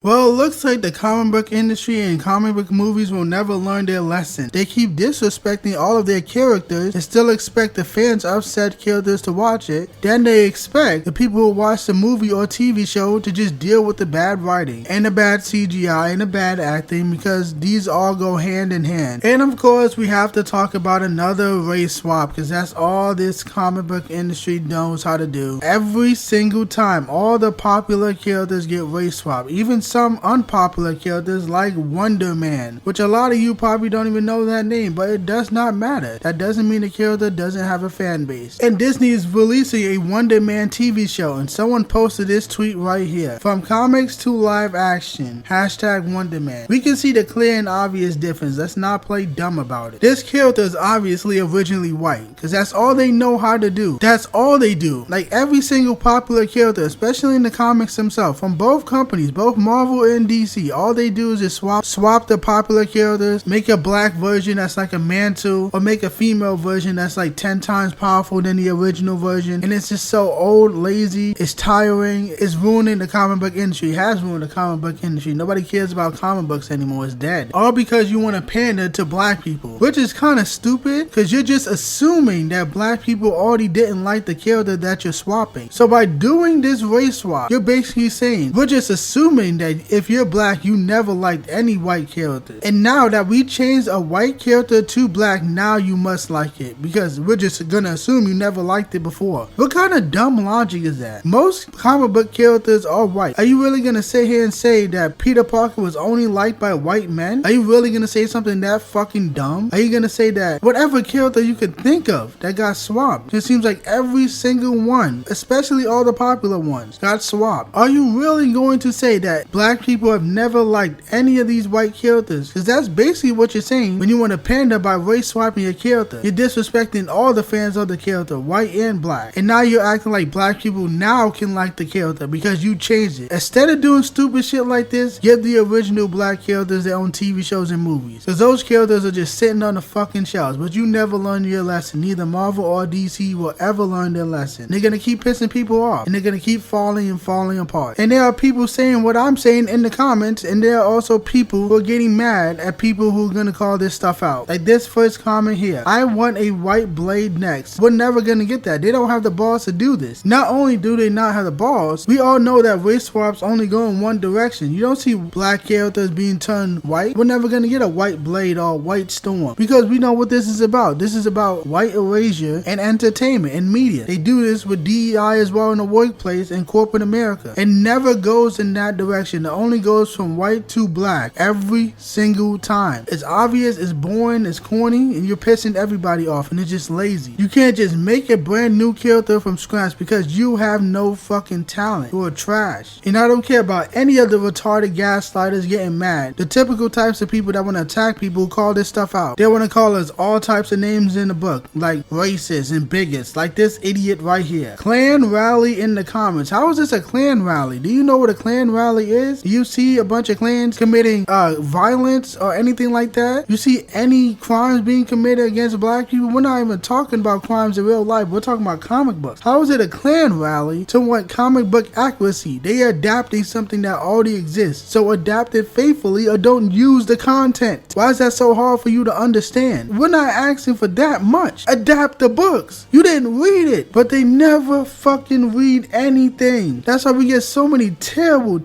Well, it looks like the comic book industry and comic book movies will never learn their lesson. They keep disrespecting all of their characters and still expect the fans of said characters to watch it. Then they expect the people who watch the movie or TV show to just deal with the bad writing and the bad CGI and the bad acting, because these all go hand in hand. And of course, we have to talk about another race swap, because that's all this comic book industry knows how to do. Every single time, all the popular characters get race swapped. Even some unpopular characters like Wonder Man, which a lot of you probably don't even know that name, but it does not matter. That doesn't mean the character doesn't have a fan base. And Disney is releasing a Wonder Man TV show, and someone posted this tweet right here: from comics to live action, hashtag Wonder Man. We can see the clear and obvious difference. Let's not play dumb about it. This character is obviously originally white, because that's all they know how to do. That's all they do. Like every single popular character, especially in the comics themselves, from both companies, both Marvel and DC, all they do is just swap the popular characters, make a black version that's like a mantle, or make a female version that's like 10 times powerful than the original version. And it's just so old, lazy, it's tiring, it's ruining the comic book industry. It has ruined the comic book industry. Nobody cares about comic books anymore. It's dead. All because you want to pander to black people, which is kind of stupid, because you're just assuming that black people already didn't like the character that you're swapping. So by doing this race swap, you're basically saying we're just assuming that if you're black, you never liked any white character. And now that we changed a white character to black, now you must like it, because we're just gonna assume you never liked it before. What kind of dumb logic is that? Most comic book characters are white. Are you really gonna sit here and say that Peter Parker was only liked by white men? Are you really gonna say something that fucking dumb? Are you gonna say that whatever character you could think of that got swapped? It seems like every single one, especially all the popular ones, got swapped. Are you really going to say that black people have never liked any of these white characters? Because that's basically what you're saying when you want to pander by race swapping your character. You're disrespecting all the fans of the character, white and black. And now you're acting like black people now can like the character because you changed it. Instead of doing stupid shit like this, give the original black characters their own TV shows and movies. Because those characters are just sitting on the fucking shelves. But you never learn your lesson. Neither Marvel or DC will ever learn their lesson. They're going to keep pissing people off. And they're going to keep falling apart. And there are people saying what I'm saying in the comments, and there are also people who are getting mad at people who are gonna call this stuff out. Like this first comment here: I want a white Blade next. We're never gonna get that. They don't have the balls to do this. Not only do they not have the balls, we all know that race swaps only go in one direction. You don't see black characters being turned white. We're never gonna get a white Blade or white Storm, because we know what this is about. This is about white erasure and entertainment and media. They do this with DEI as well in the workplace and corporate America. It never goes in that direction. It only goes from white to black every single time. It's obvious, it's boring, it's corny, and you're pissing everybody off, and it's just lazy. You can't just make a brand new character from scratch because you have no fucking talent. You are trash. And I don't care about any of the retarded gaslighters getting mad. The typical types of people that want to attack people who call this stuff out. They want to call us all types of names in the book, like racists and bigots, like this idiot right here. Klan rally in the comments. How is this a Klan rally? Do you know what a Klan rally is? Do you see a bunch of clans committing violence or anything like that? You see any crimes being committed against black people? We're not even talking about crimes in real life. We're talking about comic books. How is it a Klan rally to want comic book accuracy? They are adapting something that already exists. So adapt it faithfully or don't use the content. Why is that so hard for you to understand? We're not asking for that much. Adapt the books. You didn't read it, but they never fucking read anything. That's why we get so many terrible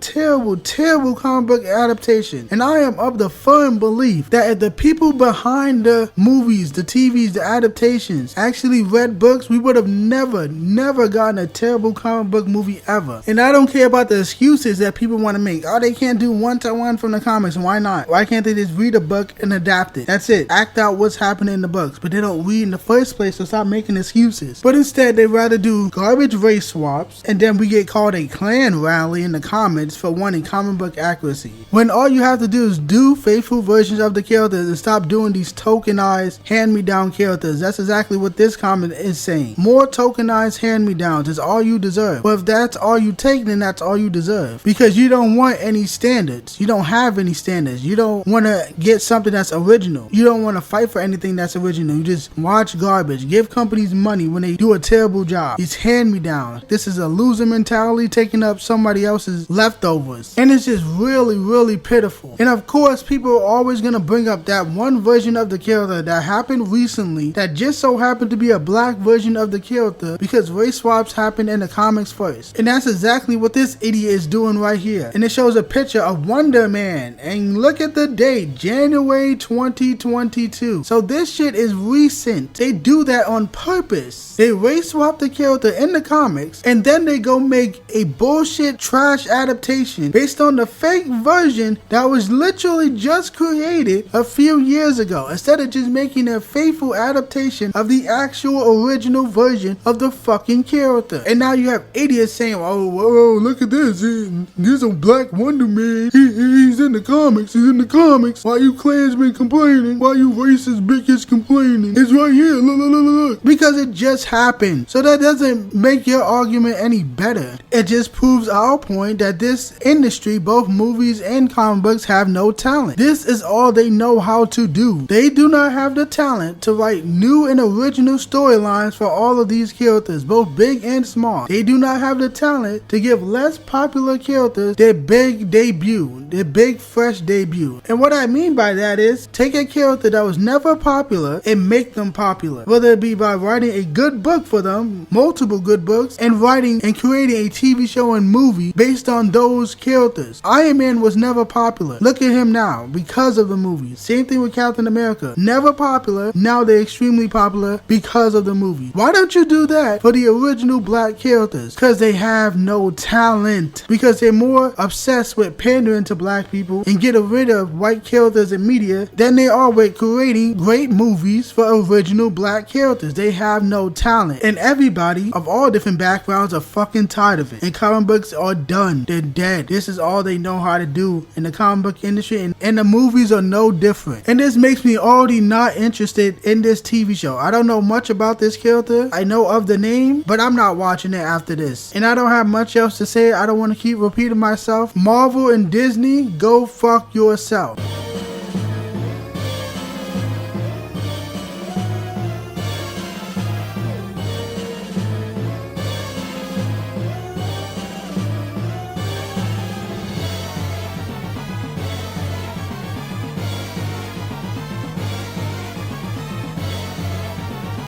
comic book adaptations. And I am of the firm belief that if the people behind the movies, the TVs, the adaptations actually read books, we would have never gotten a terrible comic book movie ever. And I don't care about the excuses that people want to make. Oh, they can't do one-to-one from the comics. Why not? Why can't they just read a book and adapt it? That's it. Act out what's happening in the books. But they don't read in the first place, so stop making excuses. But instead, they rather do garbage race swaps, and then we get called a Klan rally in the comments for wanting comic book accuracy. When all you have to do is do faithful versions of the characters and stop doing these tokenized hand-me-down characters. That's exactly what this comment is saying. More tokenized hand-me-downs is all you deserve. But if that's all you take, then that's all you deserve. Because you don't want any standards. You don't have any standards. You don't want to get something that's original. You don't want to fight for anything that's original. You just watch garbage. Give companies money when they do a terrible job. These hand-me-downs. This is a loser mentality taking up somebody else's leftovers. worse. And it's just really pitiful. And of course, people are always gonna bring up that one version of the character that happened recently that just so happened to be a black version of the character because race swaps happened in the comics first. And that's exactly what this idiot is doing right here. And it shows a picture of Wonder Man. And look at the date, January 2022. So this shit is recent. They do that on purpose. They race swap the character in the comics and then they go make a bullshit trash adaptation based on the fake version that was literally just created a few years ago, instead of just making a faithful adaptation of the actual original version of the fucking character. And now you have idiots saying, oh, whoa, look at this, he's a black Wonder Man, he's in the comics, why you Klansmen complaining, why you racist bitches complaining, it's right here, look, because it just happened. So that doesn't make your argument any better. It just proves our point that this industry, both movies and comic books, have no talent. This is all they know how to do. They do not have the talent to write new and original storylines for all of these characters, both big and small. They do not have the talent to give less popular characters their big debut, their big fresh debut. And what I mean by that is, take a character that was never popular and make them popular. Whether it be by writing a good book for them, multiple good books, and writing and creating a TV show and movie based on those characters. Iron Man was never popular. Look at him now because of the movie. Same thing with Captain America. Never popular. Now they're extremely popular because of the movie. Why don't you do that for the original black characters? Because they have no talent. Because they're more obsessed with pandering to black people and getting rid of white characters in media than they are with creating great movies for original black characters. They have no talent. And everybody of all different backgrounds are fucking tired of it. And comic books are done. They're dead. This is all they know how to do in the comic book industry, and the movies are no different. And this makes me already not interested in this TV show. I don't know much about this character. I know of the name, but I'm not watching it after this. And I don't have much else to say. I don't want to keep repeating myself. Marvel and Disney, go fuck yourself.